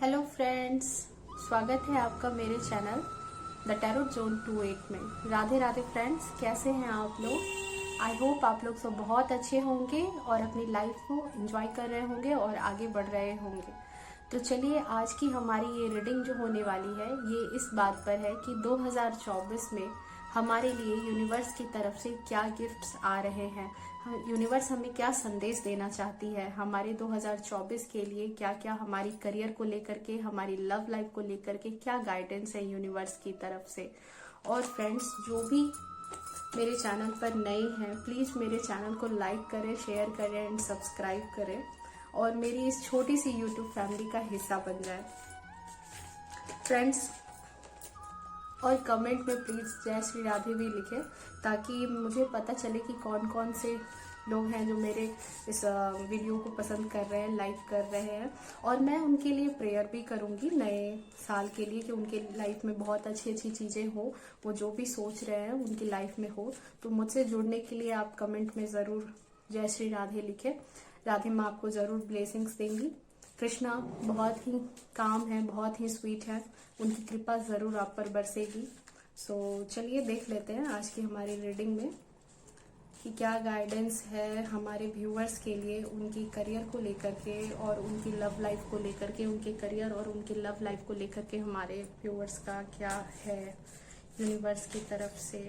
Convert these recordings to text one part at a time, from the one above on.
Hello friends, स्वागत है आपका मेरे चैनल द टैरो जोन 28 में। राधे राधे फ्रेंड्स, कैसे हैं आप लोग? आई होप आप लोग सब बहुत अच्छे होंगे और अपनी लाइफ को एंजॉय कर रहे होंगे और आगे बढ़ रहे होंगे। तो चलिए, आज की हमारी ये रीडिंग जो होने वाली है ये इस बात पर है कि 2024 में हमारे लिए यूनिवर्स की तरफ से क्या गिफ्ट्स आ रहे हैं, यूनिवर्स हमें क्या संदेश देना चाहती है हमारे 2024 के लिए। क्या क्या हमारी करियर को लेकर के, हमारी लव लाइफ को लेकर के क्या गाइडेंस है यूनिवर्स की तरफ से। और फ्रेंड्स, जो भी मेरे चैनल पर नए हैं, प्लीज़ मेरे चैनल को लाइक करें, शेयर करें एंड सब्सक्राइब करें और मेरी इस छोटी सी यूट्यूब फैमिली का हिस्सा बन जाए फ्रेंड्स। और कमेंट में प्लीज़ जय श्री राधे भी लिखें ताकि मुझे पता चले कि कौन कौन से लोग हैं जो मेरे इस वीडियो को पसंद कर रहे हैं, लाइक कर रहे हैं। और मैं उनके लिए प्रेयर भी करूंगी नए साल के लिए कि उनके लाइफ में बहुत अच्छी अच्छी चीज़ें हो, वो जो भी सोच रहे हैं उनकी लाइफ में हो। तो मुझसे जुड़ने के लिए आप कमेंट में ज़रूर जय श्री राधे लिखें। राधे माँ आपको ज़रूर ब्लेसिंग्स देंगी। कृष्णा बहुत ही काम है, बहुत ही स्वीट है, उनकी कृपा ज़रूर आप पर बरसेगी। सो चलिए देख लेते हैं आज की हमारी रीडिंग में कि क्या गाइडेंस है हमारे व्यूअर्स के लिए उनकी करियर को लेकर के और उनकी लव लाइफ को लेकर के। उनके करियर और उनकी लव लाइफ को लेकर के हमारे व्यूअर्स का क्या है यूनिवर्स की तरफ से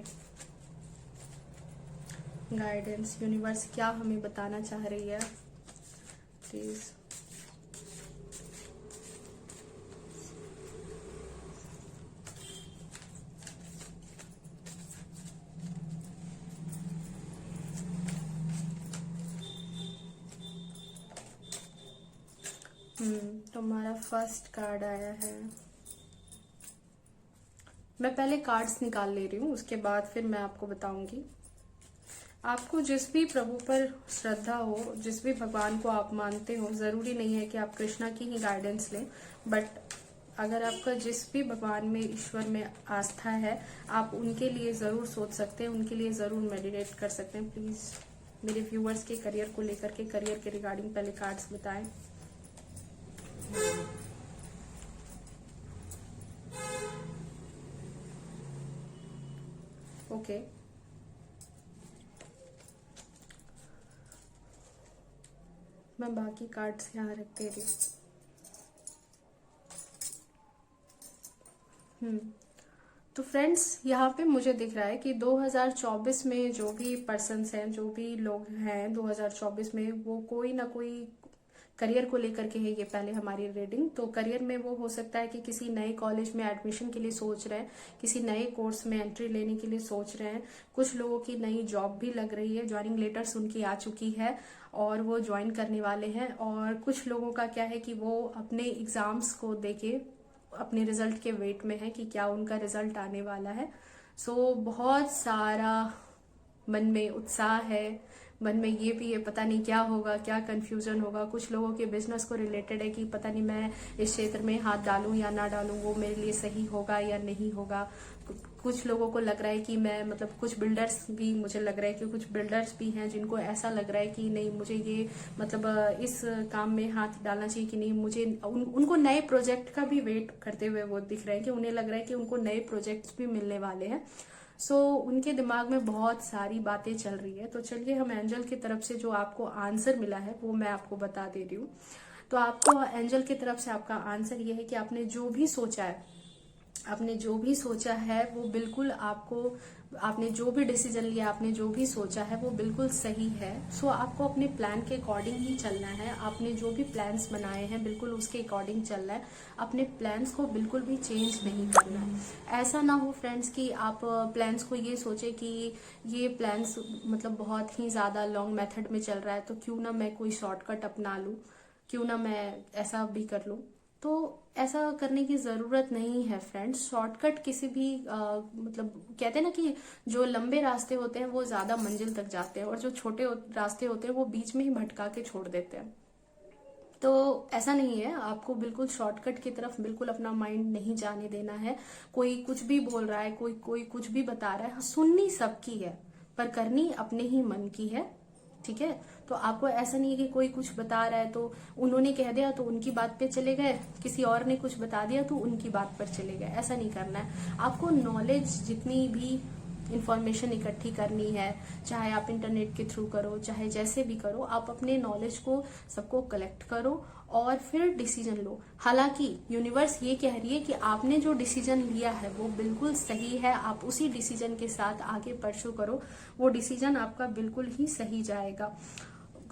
गाइडेंस। यूनिवर्स क्या हमें बताना चाह रही है प्लीज़। तो हमारा फर्स्ट कार्ड आया है। मैं पहले कार्ड्स निकाल ले रही हूँ, उसके बाद फिर मैं आपको बताऊंगी। आपको जिस भी प्रभु पर श्रद्धा हो, जिस भी भगवान को आप मानते हो, ज़रूरी नहीं है कि आप कृष्णा की ही गाइडेंस लें, बट अगर आपका जिस भी भगवान में, ईश्वर में आस्था है, आप उनके लिए ज़रूर सोच सकते हैं, उनके लिए ज़रूर मेडिटेट कर सकते हैं। प्लीज़ मेरे व्यूअर्स के करियर को लेकर के, करियर के रिगार्डिंग पहले कार्ड्स बताएं। ओके, मैं बाकी कार्ड्स यहाँ रख दे रही हूँ। तो फ्रेंड्स, यहाँ पे मुझे दिख रहा है कि 2024 में जो भी पर्सन्स हैं, जो भी लोग हैं 2024 में, वो कोई ना कोई करियर को लेकर के है। ये पहले हमारी रीडिंग तो करियर में वो हो सकता है कि किसी नए कॉलेज में एडमिशन के लिए सोच रहे हैं, किसी नए कोर्स में एंट्री लेने के लिए सोच रहे हैं। कुछ लोगों की नई जॉब भी लग रही है, ज्वाइनिंग लेटर्स उनकी आ चुकी है और वो ज्वाइन करने वाले हैं। और कुछ लोगों का क्या है कि वो अपने एग्जाम्स को देके अपने रिजल्ट के वेट में है कि क्या उनका रिजल्ट आने वाला है। सो बहुत सारा मन में उत्साह है, मन में ये भी है पता नहीं क्या होगा, क्या कंफ्यूजन होगा। कुछ लोगों के बिजनेस को रिलेटेड है कि पता नहीं मैं इस क्षेत्र में हाथ डालूं या ना डालूं, वो मेरे लिए सही होगा या नहीं होगा। कुछ लोगों को लग रहा है कि मैं, मतलब कुछ बिल्डर्स भी, मुझे लग रहा है कि कुछ बिल्डर्स भी हैं जिनको ऐसा लग रहा है कि नहीं मुझे ये, मतलब इस काम में हाथ डालना चाहिए कि नहीं मुझे। उनको नए प्रोजेक्ट का भी वेट करते हुए वो दिख रहे हैं कि उन्हें लग रहा है कि उनको नए प्रोजेक्ट्स भी मिलने वाले हैं। सो उनके दिमाग में बहुत सारी बातें चल रही है। तो चलिए, हम एंजल की तरफ से जो आपको आंसर मिला है वो मैं आपको बता दे रही हूँ। तो आपको एंजल की तरफ से आपका आंसर ये है कि आपने जो भी सोचा है, आपने जो भी सोचा है वो बिल्कुल आपको, आपने जो भी डिसीजन लिया, आपने जो भी सोचा है वो बिल्कुल सही है। सो आपको अपने प्लान के अकॉर्डिंग ही चलना है। आपने जो भी प्लान्स बनाए हैं बिल्कुल उसके अकॉर्डिंग चलना है। अपने प्लान्स को बिल्कुल भी चेंज नहीं करना है। ऐसा ना हो फ्रेंड्स कि आप प्लान्स को ये सोचे कि ये प्लान्स मतलब बहुत ही ज़्यादा लॉन्ग मेथड में चल रहा है, तो क्यों ना मैं कोई शॉर्टकट अपना लूँ, क्यों ना मैं ऐसा भी कर लूँ। तो ऐसा करने की ज़रूरत नहीं है फ्रेंड्स। शॉर्टकट किसी भी मतलब कहते हैं ना कि जो लंबे रास्ते होते हैं वो ज़्यादा मंजिल तक जाते हैं और जो छोटे रास्ते होते हैं वो बीच में ही भटका के छोड़ देते हैं। तो ऐसा नहीं है, आपको बिल्कुल शॉर्टकट की तरफ बिल्कुल अपना माइंड नहीं जाने देना है। कोई कुछ भी बोल रहा है, कोई कोई कुछ भी बता रहा है, सुननी सबकी है पर करनी अपने ही मन की है। ठीक है, तो आपको ऐसा नहीं है कि कोई कुछ बता रहा है तो उन्होंने कह दिया तो उनकी बात पे चले गए, किसी और ने कुछ बता दिया तो उनकी बात पर चले गए। ऐसा नहीं करना है। आपको नॉलेज जितनी भी इंफॉर्मेशन इकट्ठी करनी है, चाहे आप इंटरनेट के थ्रू करो, चाहे जैसे भी करो, आप अपने नॉलेज को सबको कलेक्ट करो और फिर डिसीजन लो। हालांकि यूनिवर्स ये कह रही है कि आपने जो डिसीजन लिया है वो बिल्कुल सही है, आप उसी डिसीजन के साथ आगे परस्यू करो, वो डिसीजन आपका बिल्कुल ही सही जाएगा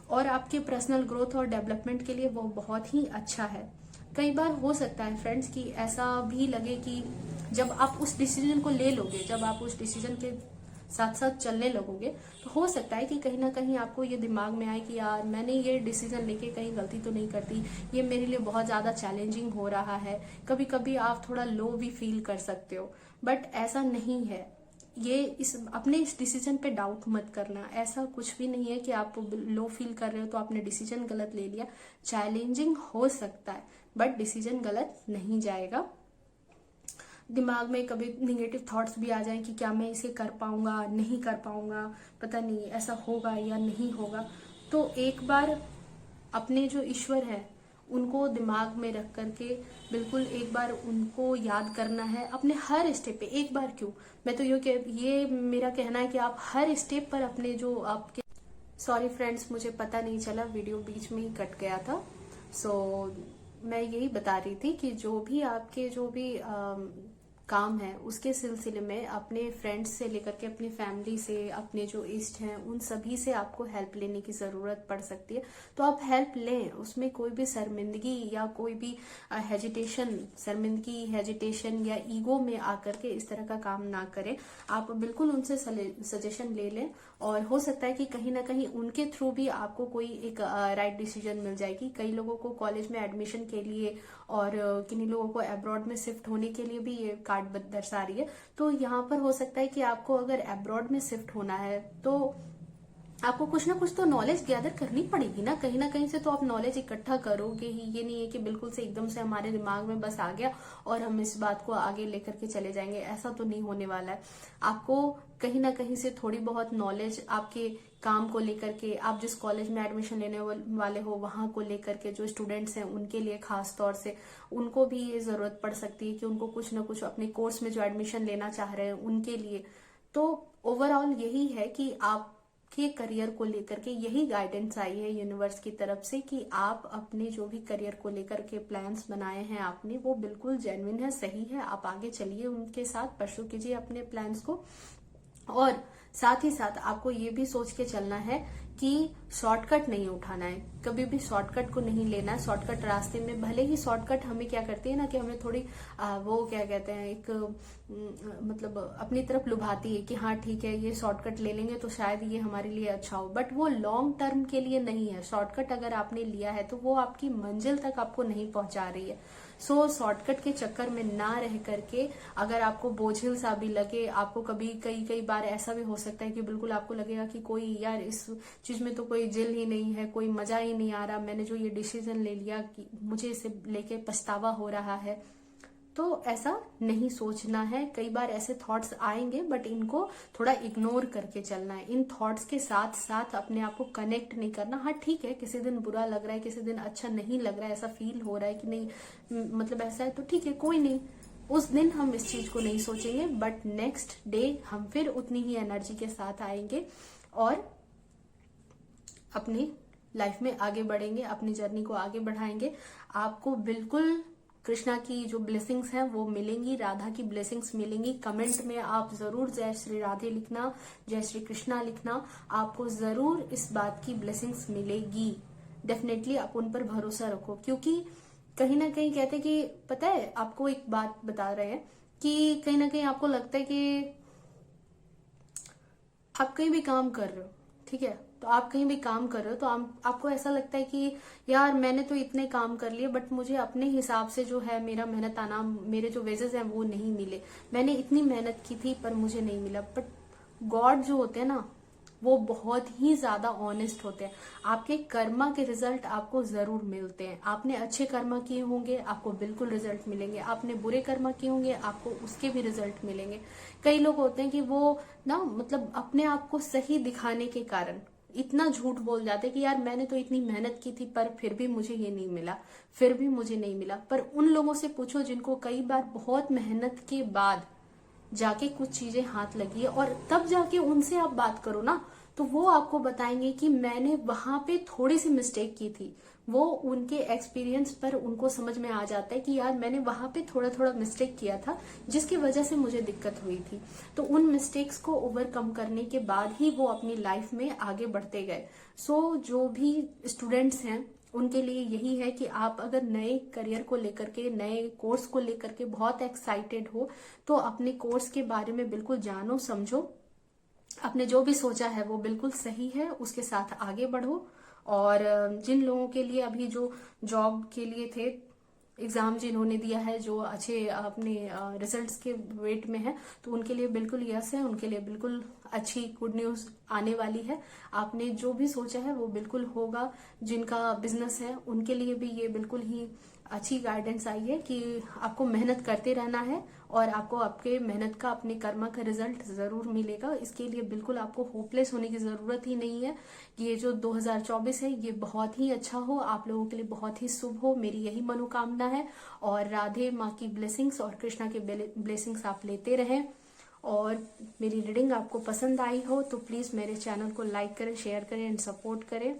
और आपके पर्सनल ग्रोथ और डेवलपमेंट के लिए वो बहुत ही अच्छा है। कई बार हो सकता है फ्रेंड्स कि ऐसा भी लगे कि जब आप उस डिसीजन को ले लोगे, जब आप उस डिसीजन के साथ साथ चलने लगोगे, तो हो सकता है कि कहीं ना कहीं आपको ये दिमाग में आए कि यार मैंने ये डिसीजन लेके कहीं गलती तो नहीं करती, ये मेरे लिए बहुत ज्यादा चैलेंजिंग हो रहा है। कभी कभी आप थोड़ा लो भी फील कर सकते हो, बट ऐसा नहीं है। ये अपने इस डिसीजन पे डाउट मत करना। ऐसा कुछ भी नहीं है कि आप लो फील कर रहे हो तो आपने डिसीजन गलत ले लिया। चैलेंजिंग हो सकता है बट डिसीजन गलत नहीं जाएगा। दिमाग में कभी निगेटिव थॉट्स भी आ जाएं कि क्या मैं इसे कर पाऊंगा, नहीं कर पाऊंगा, पता नहीं ऐसा होगा या नहीं होगा, तो एक बार अपने जो ईश्वर है उनको दिमाग में रख करके बिल्कुल एक बार उनको याद करना है अपने हर स्टेप पे। एक बार क्यों, मैं तो ये मेरा कहना है कि आप हर स्टेप पर अपने जो आपके, सॉरी फ्रेंड्स मुझे पता नहीं चला, वीडियो बीच में ही कट गया था। मैं यही बता रही थी कि जो भी आपके जो भी काम है उसके सिलसिले में अपने फ्रेंड्स से लेकर के अपनी फैमिली से, अपने जो इष्ट हैं उन सभी से आपको हेल्प लेने की जरूरत पड़ सकती है। तो आप हेल्प लें, उसमें कोई भी शर्मिंदगी या कोई भी हेजिटेशन या ईगो में आकर के इस तरह का काम ना करें। आप बिल्कुल उनसे सजेशन ले लें और हो सकता है कि कहीं ना कहीं उनके थ्रू भी आपको कोई एक राइट डिसीजन मिल जाएगी। कई लोगों को कॉलेज में एडमिशन के लिए और किन्हीं लोगों को अब्रॉड में शिफ्ट होने के लिए भी ये कार्ड दर्शा रही है। तो यहाँ पर हो सकता है कि आपको अगर अब्रॉड में शिफ्ट होना है तो आपको कुछ ना कुछ तो नॉलेज गैदर करनी पड़ेगी ना कहीं से तो आप नॉलेज इकट्ठा करोगे ही। ये नहीं है कि बिल्कुल से एकदम से हमारे दिमाग में बस आ गया और हम इस बात को आगे लेकर के चले जाएंगे, ऐसा तो नहीं होने वाला है। आपको कहीं ना कहीं से थोड़ी बहुत नॉलेज आपके काम को लेकर के, आप जिस कॉलेज में एडमिशन लेने वाले हो वहां को लेकर के, जो स्टूडेंट्स हैं उनके लिए खास तौर से उनको भी ये जरूरत पड़ सकती है कि उनको कुछ ना कुछ अपने कोर्स में जो एडमिशन लेना चाह रहे हैं उनके लिए। तो ओवरऑल यही है कि आप के करियर को लेकर के यही गाइडेंस आई है यूनिवर्स की तरफ से कि आप अपने जो भी करियर को लेकर के प्लान्स बनाए हैं आपने, वो बिल्कुल जेन्युइन है, सही है। आप आगे चलिए, उनके साथ परस्यू कीजिए अपने प्लान्स को। और साथ ही साथ आपको ये भी सोच के चलना है कि शॉर्टकट नहीं उठाना है, कभी भी शॉर्टकट को नहीं लेना है। शॉर्टकट रास्ते में भले ही शॉर्टकट हमें क्या करती है ना कि हमें थोड़ी वो क्या कहते हैं एक मतलब अपनी तरफ लुभाती है कि हाँ ठीक है ये शॉर्टकट ले लेंगे तो शायद ये हमारे लिए अच्छा हो, बट वो लॉन्ग टर्म के लिए नहीं है। शॉर्टकट अगर आपने लिया है तो वो आपकी मंजिल तक आपको नहीं पहुंचा रही है। सो शॉर्टकट के चक्कर में ना रह करके, अगर आपको बोझिल सा भी लगे, आपको कभी कई बार ऐसा भी हो सकता है कि बिल्कुल आपको लगेगा कि कोई यार इस चीज में तो कोई जिल ही नहीं है, कोई मजा ही नहीं आ रहा, मैंने जो ये डिसीजन ले लिया कि मुझे इसे लेके पछतावा हो रहा है, तो ऐसा नहीं सोचना है। कई बार ऐसे थॉट्स आएंगे बट इनको थोड़ा इग्नोर करके चलना है। इन थॉट्स के साथ साथ अपने आप को कनेक्ट नहीं करना। हाँ ठीक है, किसी दिन बुरा लग रहा है, किसी दिन अच्छा नहीं लग रहा है, ऐसा फील हो रहा है कि नहीं मतलब ऐसा है, तो ठीक है कोई नहीं, उस दिन हम इस चीज को नहीं सोचेंगे, बट नेक्स्ट डे हम फिर उतनी ही एनर्जी के साथ आएंगे और अपनी लाइफ में आगे बढ़ेंगे, अपनी जर्नी को आगे बढ़ाएंगे। आपको बिल्कुल कृष्णा की जो ब्लेसिंग्स हैं वो मिलेंगी, राधा की ब्लेसिंग्स मिलेंगी। कमेंट में आप जरूर जय श्री राधे लिखना, जय श्री कृष्णा लिखना, आपको जरूर इस बात की ब्लेसिंग्स मिलेगी। डेफिनेटली आप उन पर भरोसा रखो, क्योंकि कहीं ना कहीं कहते कि पता है, आपको एक बात बता रहे हैं कि कहीं ना कहीं आपको लगता है कि आप कहीं भी काम कर रहे हो, ठीक है, तो आप कहीं भी काम कर रहे हो तो आपको ऐसा लगता है कि यार मैंने तो इतने काम कर लिए बट मुझे अपने हिसाब से जो है मेरा मेहनत आना, मेरे जो वेजेस हैं वो नहीं मिले, मैंने इतनी मेहनत की थी पर मुझे नहीं मिला। बट गॉड जो होते हैं ना वो बहुत ही ज्यादा ऑनेस्ट होते हैं। आपके कर्मा के रिजल्ट आपको जरूर मिलते हैं। आपने अच्छे कर्मा किए होंगे आपको बिल्कुल रिजल्ट मिलेंगे, आपने बुरे कर्मा किए होंगे आपको उसके भी रिजल्ट मिलेंगे। कई लोग होते हैं कि वो ना मतलब अपने आप को सही दिखाने के कारण इतना झूठ बोल जाते कि यार मैंने तो इतनी मेहनत की थी पर फिर भी मुझे ये नहीं मिला, फिर भी मुझे नहीं मिला। पर उन लोगों से पूछो जिनको कई बार बहुत मेहनत के बाद जाके कुछ चीजें हाथ लगी है, और तब जाके उनसे आप बात करो ना, तो वो आपको बताएंगे कि मैंने वहां पे थोड़ी सी मिस्टेक की थी। वो उनके एक्सपीरियंस पर उनको समझ में आ जाता है कि यार मैंने वहां पे थोड़ा थोड़ा मिस्टेक किया था जिसकी वजह से मुझे दिक्कत हुई थी। तो उन मिस्टेक्स को ओवरकम करने के बाद ही वो अपनी लाइफ में आगे बढ़ते गए। सो जो भी स्टूडेंट्स हैं उनके लिए यही है कि आप अगर नए करियर को लेकर के, नए कोर्स को लेकर के बहुत एक्साइटेड हो, तो अपने कोर्स के बारे में बिल्कुल जानो समझो, आपने जो भी सोचा है वो बिल्कुल सही है, उसके साथ आगे बढ़ो। और जिन लोगों के लिए अभी जो जॉब के लिए थे, एग्जाम जिन्होंने दिया है, जो अच्छे अपने रिजल्ट्स के वेट में है, तो उनके लिए बिल्कुल यस है, उनके लिए बिल्कुल अच्छी गुड न्यूज आने वाली है। आपने जो भी सोचा है वो बिल्कुल होगा। जिनका बिजनेस है उनके लिए भी ये बिल्कुल ही अच्छी गाइडेंस आई है कि आपको मेहनत करते रहना है और आपको आपके मेहनत का, अपने कर्म का रिजल्ट जरूर मिलेगा। इसके लिए बिल्कुल आपको होपलेस होने की जरूरत ही नहीं है। ये जो 2024 है ये बहुत ही अच्छा हो, आप लोगों के लिए बहुत ही शुभ हो, मेरी यही मनोकामना है। और राधे माँ की ब्लेसिंग्स और कृष्णा की ब्लेसिंग्स आप लेते रहें। और मेरी रीडिंग आपको पसंद आई हो तो प्लीज मेरे चैनल को लाइक करें, शेयर करें एंड सपोर्ट करें।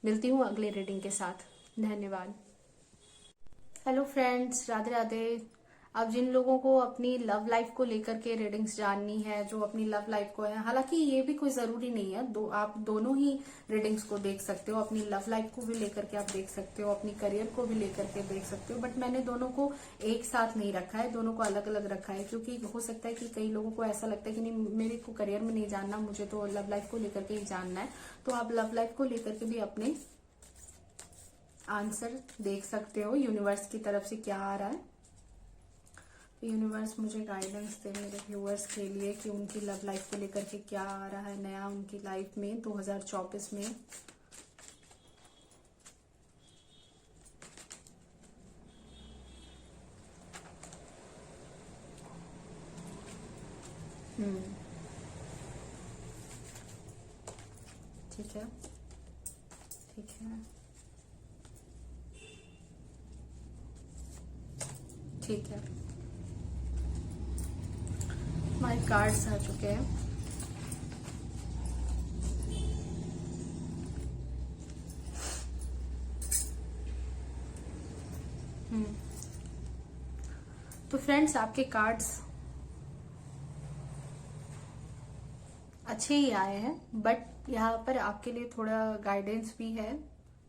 मिलती हूँ अगले रीडिंग के साथ। धन्यवाद। Hello friends, Radhe Radhe. अब जिन लोगों को अपनी लव लाइफ को लेकर के रीडिंग्स जाननी है, जो अपनी लव लाइफ को है, हालांकि ये भी कोई जरूरी नहीं है, आप दोनों ही रीडिंग्स को देख सकते हो। अपनी लव लाइफ को भी लेकर के आप देख सकते हो, अपनी करियर को भी लेकर के देख सकते हो। बट मैंने दोनों को एक साथ नहीं रखा है, दोनों को अलग अलग रखा है, क्योंकि हो सकता है कि कई लोगों को ऐसा लगता है कि नहीं, मेरे को करियर में नहीं जानना, मुझे तो लव लाइफ को लेकर के ही जानना है। तो आप लव लाइफ को लेकर के भी अपने आंसर देख सकते हो, यूनिवर्स की तरफ से क्या आ रहा है। तो यूनिवर्स मुझे गाइडेंस दे मेरे व्यूअर्स के लिए कि उनकी लव लाइफ को लेकर के क्या आ रहा है नया उनकी लाइफ में 2024 में। ठीक है, ठीक है, ठीक है। हमारे कार्ड्स आ चुके हैं। तो फ्रेंड्स, आपके कार्ड्स अच्छे ही आए हैं, बट यहाँ पर आपके लिए थोड़ा गाइडेंस भी है।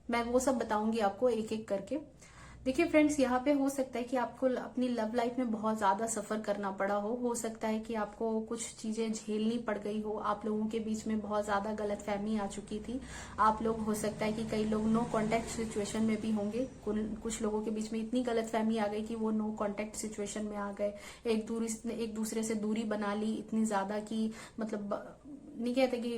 मैं वो सब बताऊंगी आपको एक एक करके। देखिए फ्रेंड्स, यहाँ पे हो सकता है कि आपको अपनी लव लाइफ में बहुत ज्यादा सफर करना पड़ा हो सकता है कि आपको कुछ चीजें झेलनी पड़ गई हो, आप लोगों के बीच में बहुत ज्यादा गलतफहमी आ चुकी थी। आप लोग, हो सकता है कि कई लोग नो कांटेक्ट सिचुएशन में भी होंगे, कुछ लोगों के बीच में इतनी गलतफहमी आ गई कि वो नो कांटेक्ट सिचुएशन में आ गए, एक दूसरे से दूरी बना ली इतनी ज्यादा कि मतलब नहीं कहते कि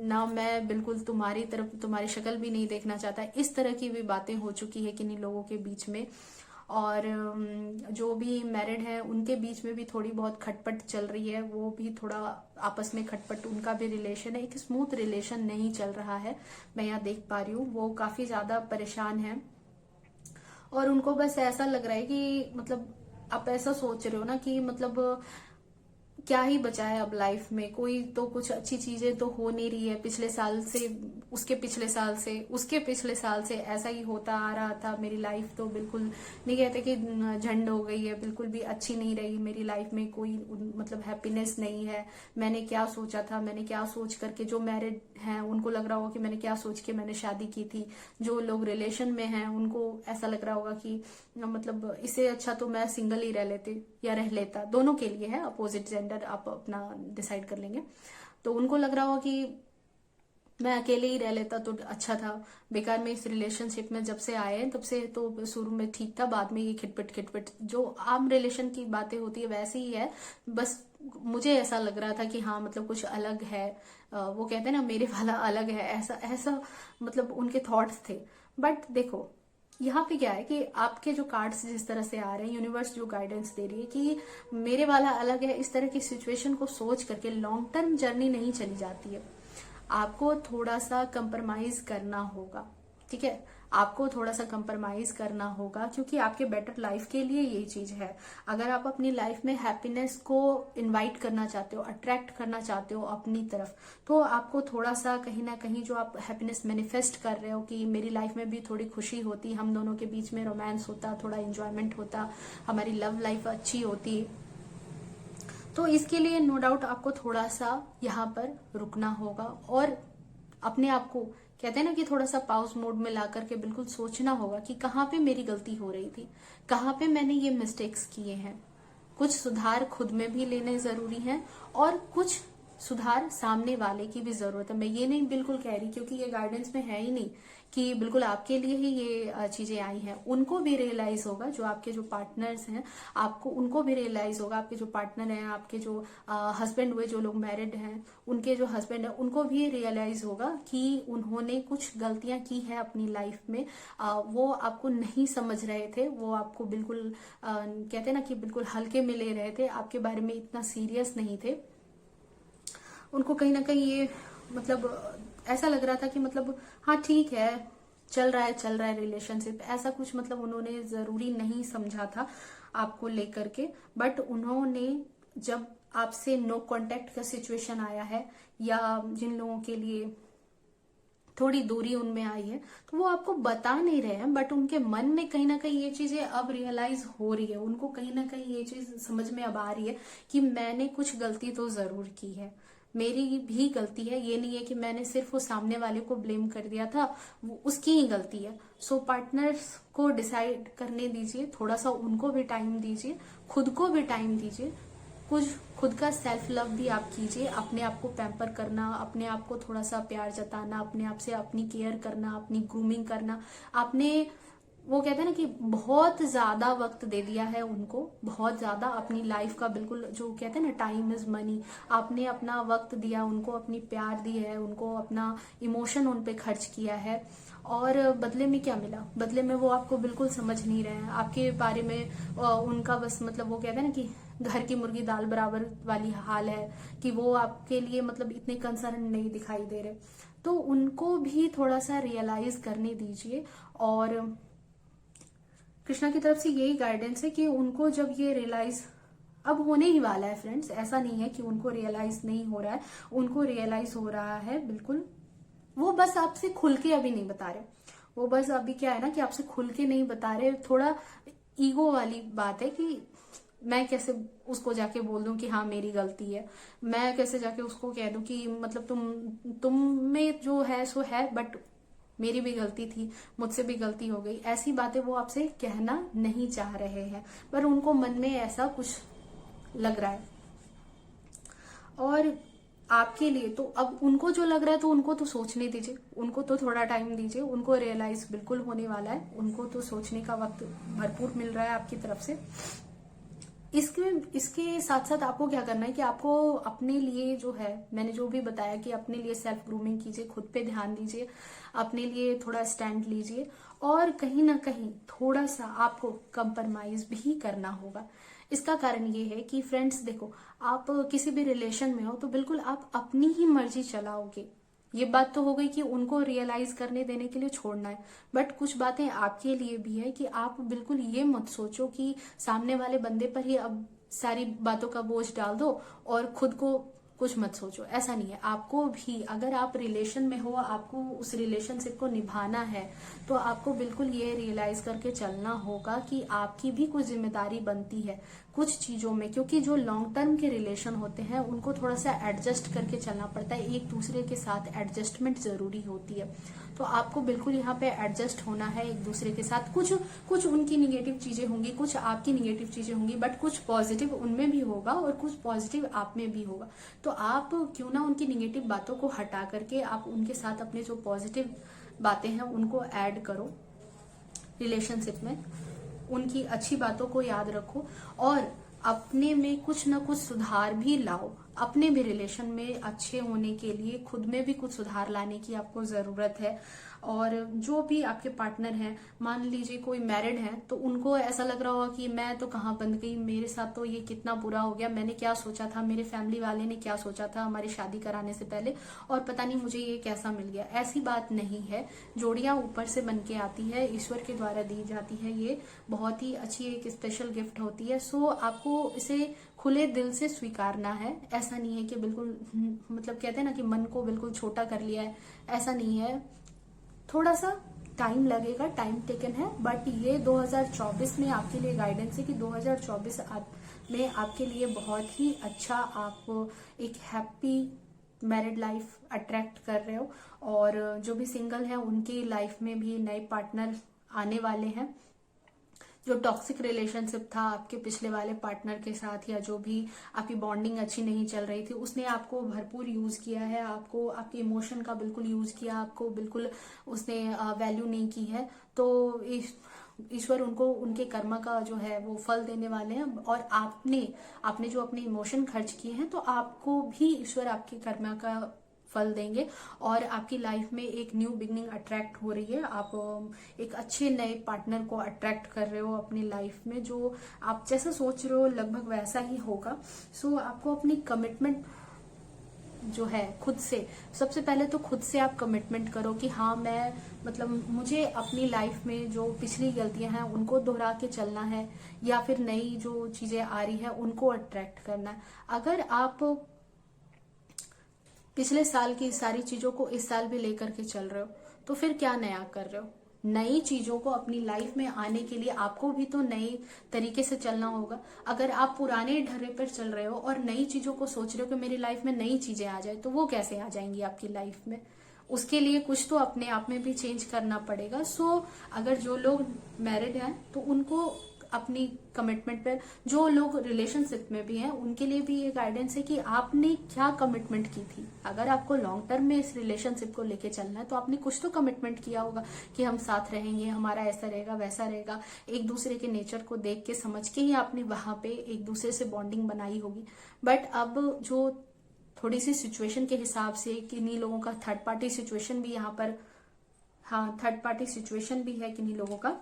ना, मैं बिल्कुल तुम्हारी तरफ, तुम्हारी शक्ल भी नहीं देखना चाहता, इस तरह की भी बातें हो चुकी है किन्हीं लोगों के बीच में। और जो भी मैरिड है उनके बीच में भी थोड़ी बहुत खटपट चल रही है, वो भी थोड़ा आपस में खटपट, उनका भी रिलेशन है, एक स्मूथ रिलेशन नहीं चल रहा है, मैं यहाँ देख पा रही हूँ। वो काफी ज्यादा परेशान है और उनको बस ऐसा लग रहा है कि मतलब आप ऐसा सोच रहे हो ना कि मतलब क्या ही बचा है अब लाइफ में, कोई तो कुछ अच्छी चीजें तो हो नहीं रही है। पिछले साल से, उसके पिछले साल से, उसके पिछले साल से ऐसा ही होता आ रहा था। मेरी लाइफ तो बिल्कुल नहीं कहते कि झंड हो गई है, बिल्कुल भी अच्छी नहीं रही मेरी लाइफ में, कोई मतलब हैप्पीनेस नहीं है। मैंने क्या सोचा था, मैंने क्या सोच करके, जो मैरिड हैं उनको लग रहा होगा कि मैंने क्या सोच के मैंने शादी की थी, जो लोग रिलेशन में हैं उनको ऐसा लग रहा होगा कि मतलब इससे अच्छा तो मैं सिंगल ही रह लेती या रह लेता। दोनों के लिए है, अपोजिट जेंडर आप अपना डिसाइड कर लेंगे। तो उनको लग रहा हो कि मैं अकेले ही रह लेता तो अच्छा था, बेकार में इस रिलेशनशिप में जब से आए हैं तब से तो शुरू में ठीक था, बाद में ये खिटपिट खिटपिट जो आम रिलेशन की बातें होती है वैसे ही है। बस मुझे ऐसा लग रहा था कि हाँ मतलब कुछ अलग है, वो कहते हैं ना मेरे वाला अलग है, ऐसा ऐसा मतलब उनके थॉट्स थे। बट देखो यहाँ पे क्या है कि आपके जो कार्ड्स जिस तरह से आ रहे हैं, यूनिवर्स जो गाइडेंस दे रही है कि मेरे वाला अलग है, इस तरह की सिचुएशन को सोच करके लॉन्ग टर्म जर्नी नहीं चली जाती है। आपको थोड़ा सा कंप्रोमाइज करना होगा, ठीक है, आपको थोड़ा सा कंप्रोमाइज करना होगा, क्योंकि आपके बेटर लाइफ के लिए ये चीज है। अगर आप अपनी लाइफ में हैप्पीनेस को इनवाइट करना चाहते हो, अट्रैक्ट करना चाहते हो अपनी तरफ, तो आपको थोड़ा सा कहीं ना कहीं जो आप हैप्पीनेस मैनिफेस्ट कर रहे हो कि मेरी लाइफ में भी थोड़ी खुशी होती, हम दोनों के बीच में रोमांस होता, थोड़ा इंजॉयमेंट होता, हमारी लव लाइफ अच्छी होती, तो इसके लिए नो डाउट आपको थोड़ा सा यहाँ पर रुकना होगा और अपने आप को, कहते हैं ना कि थोड़ा सा पॉज मोड में ला करके बिल्कुल सोचना होगा कि कहाँ पे मेरी गलती हो रही थी, कहाँ पे मैंने ये मिस्टेक्स किए हैं। कुछ सुधार खुद में भी लेने जरूरी हैं और कुछ सुधार सामने वाले की भी जरूरत है। मैं ये नहीं बिल्कुल कह रही, क्योंकि ये गाइडेंस में है ही नहीं कि बिल्कुल आपके लिए ही ये चीजें आई हैं। उनको भी रियलाइज होगा, जो आपके जो पार्टनर्स हैं, आपको उनको भी रियलाइज होगा, आपके जो पार्टनर हैं, आपके जो हस्बैंड हुए, जो लोग मैरिड हैं, उनके जो हस्बैंड है, उनको भी रियलाइज होगा कि उन्होंने कुछ गलतियां की है अपनी लाइफ में। वो आपको नहीं समझ रहे थे, वो आपको बिल्कुल कहते हैं ना कि बिल्कुल हल्के में ले रहे थे, आपके बारे में इतना सीरियस नहीं थे। उनको कहीं ना कहीं ये मतलब ऐसा लग रहा था कि मतलब हाँ ठीक है, चल रहा है रिलेशनशिप, ऐसा कुछ मतलब उन्होंने जरूरी नहीं समझा था आपको लेकर के। बट उन्होंने जब आपसे नो कांटेक्ट का सिचुएशन आया है, या जिन लोगों के लिए थोड़ी दूरी उनमें आई है, तो वो आपको बता नहीं रहे हैं, बट उनके मन में कहीं ना कहीं ये चीजें अब रियलाइज हो रही है। उनको कहीं ना कहीं ये चीज समझ में अब आ रही है कि मैंने कुछ गलती तो जरूर की है, मेरी भी गलती है। ये नहीं है कि मैंने सिर्फ वो सामने वाले को ब्लेम कर दिया था, वो उसकी ही गलती है। सो पार्टनर्स को डिसाइड करने दीजिए, थोड़ा सा उनको भी टाइम दीजिए, खुद को भी टाइम दीजिए, कुछ खुद का सेल्फ लव भी आप कीजिए, अपने आप को पैम्पर करना, अपने आप को थोड़ा सा प्यार जताना, अपने आप से अपनी केयर करना, अपनी ग्रूमिंग करना। आपने वो कहते हैं ना कि बहुत ज्यादा वक्त दे दिया है उनको, बहुत ज्यादा अपनी लाइफ का, बिल्कुल जो कहते हैं ना टाइम इज मनी, आपने अपना वक्त दिया उनको, अपनी प्यार दी है उनको, अपना इमोशन उन पे खर्च किया है, और बदले में क्या मिला? बदले में वो आपको बिल्कुल समझ नहीं रहे हैं, आपके बारे में उनका बस मतलब वो कहते हैं ना कि घर की मुर्गी दाल बराबर वाली हाल है, कि वो आपके लिए मतलब इतने कंसर्न नहीं दिखाई दे रहे। तो उनको भी थोड़ा सा रियलाइज करने दीजिए, और कृष्णा की तरफ से यही गाइडेंस है कि उनको जब ये रियलाइज अब होने ही वाला है फ्रेंड्स, ऐसा नहीं है कि उनको रियलाइज नहीं हो रहा है, उनको रियलाइज हो रहा है बिल्कुल। वो बस आपसे खुल के अभी नहीं बता रहे, वो बस अभी क्या है ना कि आपसे खुल के नहीं बता रहे, थोड़ा ईगो वाली बात है कि मैं कैसे उसको जाके बोल दूं कि हाँ मेरी गलती है, मैं कैसे जाके उसको कह दूं कि मतलब तुम में जो है सो है, बट मेरी भी गलती थी, मुझसे भी गलती हो गई। ऐसी बातें वो आपसे कहना नहीं चाह रहे हैं, पर उनको मन में ऐसा कुछ लग रहा है। और आपके लिए तो अब उनको जो लग रहा है तो उनको तो सोचने दीजिए, उनको तो थोड़ा टाइम दीजिए, उनको रियलाइज बिल्कुल होने वाला है, उनको तो सोचने का वक्त भरपूर मिल रहा है आपकी तरफ से। इसके साथ साथ आपको क्या करना है कि आपको अपने लिए जो है, मैंने जो भी बताया कि अपने लिए सेल्फ ग्रूमिंग कीजिए, खुद पे ध्यान दीजिए, अपने लिए थोड़ा स्टैंड लीजिए, और कहीं ना कहीं थोड़ा सा आपको कंप्रोमाइज भी करना होगा। इसका कारण ये है कि फ्रेंड्स देखो, आप किसी भी रिलेशन में हो तो बिल्कुल आप अपनी ही मर्जी चलाओगे। ये बात तो हो गई कि उनको रियलाइज करने देने के लिए छोड़ना है, बट कुछ बातें आपके लिए भी है कि आप बिल्कुल ये मत सोचो कि सामने वाले बंदे पर ही अब सारी बातों का बोझ डाल दो और खुद को कुछ मत सोचो। ऐसा नहीं है, आपको भी अगर आप रिलेशन में हो, आपको उस रिलेशनशिप को निभाना है, तो आपको बिल्कुल ये रियलाइज करके चलना होगा कि आपकी भी कुछ जिम्मेदारी बनती है कुछ चीजों में, क्योंकि जो लॉन्ग टर्म के रिलेशन होते हैं उनको थोड़ा सा एडजस्ट करके चलना पड़ता है, एक दूसरे के साथ एडजस्टमेंट जरूरी होती है। तो आपको बिल्कुल यहाँ पे एडजस्ट होना है एक दूसरे के साथ। कुछ उनकी निगेटिव चीजें होंगी, कुछ आपकी निगेटिव चीजें होंगी, बट कुछ पॉजिटिव उनमें भी होगा और कुछ पॉजिटिव आप में भी होगा। तो आप क्यों ना उनकी निगेटिव बातों को हटा करके आप उनके साथ अपने जो पॉजिटिव बातें हैं उनको ऐड करो रिलेशनशिप में, उनकी अच्छी बातों को याद रखो और अपने में कुछ ना कुछ सुधार भी लाओ। अपने भी रिलेशन में अच्छे होने के लिए खुद में भी कुछ सुधार लाने की आपको जरूरत है। और जो भी आपके पार्टनर हैं, मान लीजिए कोई मैरिड है, तो उनको ऐसा लग रहा होगा कि मैं तो कहाँ बंद गई, मेरे साथ तो ये कितना बुरा हो गया, मैंने क्या सोचा था, मेरे फैमिली वाले ने क्या सोचा था हमारी शादी कराने से पहले, और पता नहीं मुझे ये कैसा मिल गया। ऐसी बात नहीं है। जोड़ियां ऊपर से बन के आती है, ईश्वर के द्वारा दी जाती है, ये बहुत ही अच्छी एक स्पेशल गिफ्ट होती है। सो आपको इसे खुले दिल से स्वीकारना है। ऐसा नहीं है कि बिल्कुल मतलब कहते हैं ना कि मन को बिल्कुल छोटा कर लिया है, ऐसा नहीं है। थोड़ा सा टाइम लगेगा, टाइम टेकन है, बट ये 2024 में आपके लिए गाइडेंस है कि 2024 में आपके लिए बहुत ही अच्छा, आप एक हैप्पी मैरिड लाइफ अट्रैक्ट कर रहे हो। और जो भी सिंगल है उनकी लाइफ में भी नए पार्टनर आने वाले हैं। जो टॉक्सिक रिलेशनशिप था आपके पिछले वाले पार्टनर के साथ, या जो भी आपकी बॉन्डिंग अच्छी नहीं चल रही थी, उसने आपको भरपूर यूज किया है, आपको आपके इमोशन का बिल्कुल यूज किया, आपको बिल्कुल उसने वैल्यू नहीं की है। तो ईश्वर उनको उनके कर्म का जो है वो फल देने वाले हैं। और आपने जो अपने इमोशन खर्च किए हैं, तो आपको भी ईश्वर आपके कर्म का फल देंगे। और आपकी लाइफ में एक न्यू बिगनिंग अट्रैक्ट हो रही है। आप एक अच्छे नए पार्टनर को अट्रैक्ट कर रहे हो अपनी लाइफ में, जो आप जैसा सोच रहे हो लगभग वैसा ही होगा। सो आपको अपनी कमिटमेंट जो है खुद से, सबसे पहले तो खुद से आप कमिटमेंट करो कि हाँ मैं मतलब मुझे अपनी लाइफ में जो पिछली गलतियां हैं उनको दोहरा के चलना है, या फिर नई जो चीजें आ रही है उनको अट्रैक्ट करना है। अगर आप पिछले साल की सारी चीजों को इस साल भी लेकर के चल रहे हो, तो फिर क्या नया कर रहे हो। नई चीजों को अपनी लाइफ में आने के लिए आपको भी तो नए तरीके से चलना होगा। अगर आप पुराने ढर्रे पर चल रहे हो और नई चीजों को सोच रहे हो कि मेरी लाइफ में नई चीजें आ जाए, तो वो कैसे आ जाएंगी आपकी लाइफ में। उसके लिए कुछ तो अपने आप में भी चेंज करना पड़ेगा। सो अगर जो लोग मैरिड हैं तो उनको अपनी कमिटमेंट पर, जो लोग रिलेशनशिप में भी हैं उनके लिए भी ये गाइडेंस है कि आपने क्या कमिटमेंट की थी। अगर आपको लॉन्ग टर्म में इस रिलेशनशिप को लेके चलना है, तो आपने कुछ तो कमिटमेंट किया होगा कि हम साथ रहेंगे, हमारा ऐसा रहेगा वैसा रहेगा। एक दूसरे के नेचर को देख के समझ के ही आपने वहां पे एक दूसरे से बॉन्डिंग बनाई होगी। बट अब जो थोड़ी सी सिचुएशन के हिसाब से, किन्हीं लोगों का थर्ड पार्टी सिचुएशन भी यहाँ पर, हाँ थर्ड पार्टी सिचुएशन भी है किन्हीं लोगों का,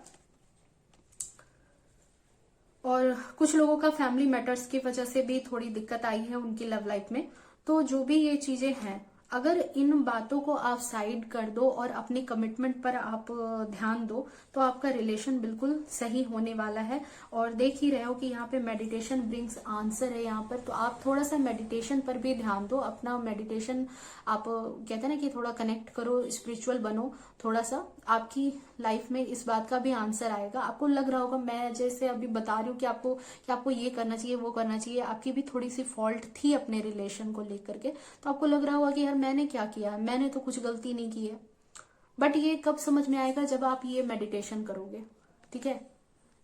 और कुछ लोगों का फैमिली मैटर्स की वजह से भी थोड़ी दिक्कत आई है उनकी लव लाइफ में। तो जो भी ये चीजें हैं, अगर इन बातों को आप साइड कर दो और अपनी कमिटमेंट पर आप ध्यान दो, तो आपका रिलेशन बिल्कुल सही होने वाला है। और देख ही रहे हो कि यहाँ पे मेडिटेशन ब्रिंग्स आंसर है यहाँ पर, तो आप थोड़ा सा मेडिटेशन पर भी ध्यान दो। अपना मेडिटेशन आप कहते हैं ना कि थोड़ा कनेक्ट करो, स्पिरिचुअल बनो थोड़ा सा, आपकी लाइफ में इस बात का भी आंसर आएगा। आपको लग रहा होगा, मैं जैसे अभी बता रही हूँ कि आपको ये करना चाहिए वो करना चाहिए, आपकी भी थोड़ी सी फॉल्ट थी अपने रिलेशन को लेकर के, तो आपको लग रहा होगा कि यार मैंने क्या किया, मैंने तो कुछ गलती नहीं की है। बट ये कब समझ में आएगा, जब आप ये मेडिटेशन करोगे। ठीक है,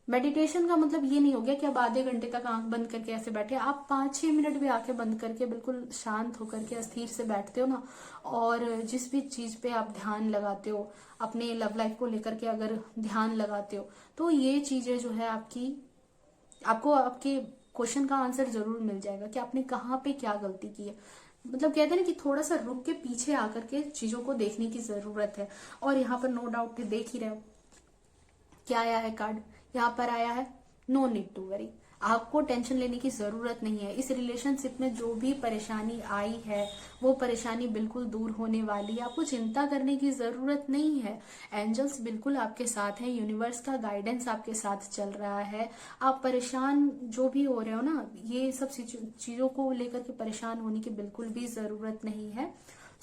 मेडिटेशन का मतलब ये नहीं हो गया कि आप आधे घंटे तक आंख बंद करके ऐसे बैठे। आप 5-6 मिनट भी आंखें बंद करके बिल्कुल शांत होकर के अस्थिर से बैठते हो ना, और जिस भी चीज पे आप ध्यान लगाते हो, अपने लव लाइफ को लेकर के अगर ध्यान लगाते हो, तो ये चीजें जो है आपको आपके क्वेश्चन का आंसर जरूर मिल जाएगा कि आपने कहाँ पे क्या गलती की है। मतलब कहते हैं ना कि थोड़ा सा रुक के पीछे आकर के चीजों को देखने की जरूरत है। और यहाँ पर नो डाउट देख ही रहे हो क्या आया है कार्ड, यहाँ पर आया है नो नीड टू वरी। आपको टेंशन लेने की जरूरत नहीं है। इस रिलेशनशिप में जो भी परेशानी आई है वो परेशानी बिल्कुल दूर होने वाली है। आपको चिंता करने की जरूरत नहीं है। एंजल्स बिल्कुल आपके साथ हैं, यूनिवर्स का गाइडेंस आपके साथ चल रहा है। आप परेशान जो भी हो रहे हो ना, ये सब चीजों को लेकर के परेशान होने की बिल्कुल भी जरूरत नहीं है।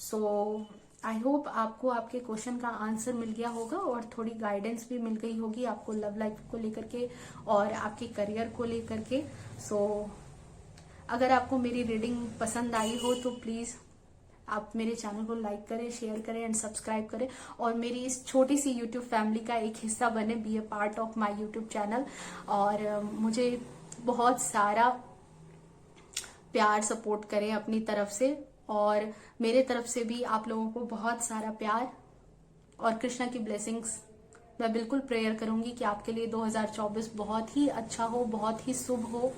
सो आई होप आपको आपके क्वेश्चन का आंसर मिल गया होगा और थोड़ी गाइडेंस भी मिल गई होगी आपको लव लाइफ को लेकर के और आपके करियर को लेकर के। सो अगर आपको मेरी रीडिंग पसंद आई हो तो प्लीज आप मेरे चैनल को लाइक करें, शेयर करें एंड सब्सक्राइब करें, और मेरी इस छोटी सी यूट्यूब फैमिली का एक हिस्सा बने, be a part of my YouTube channel. और मुझे बहुत सारा प्यार सपोर्ट करें अपनी तरफ से, और मेरे तरफ से भी आप लोगों को बहुत सारा प्यार और कृष्णा की ब्लेसिंग्स। मैं बिल्कुल प्रेयर करूंगी कि आपके लिए 2024 बहुत ही अच्छा हो, बहुत ही शुभ हो।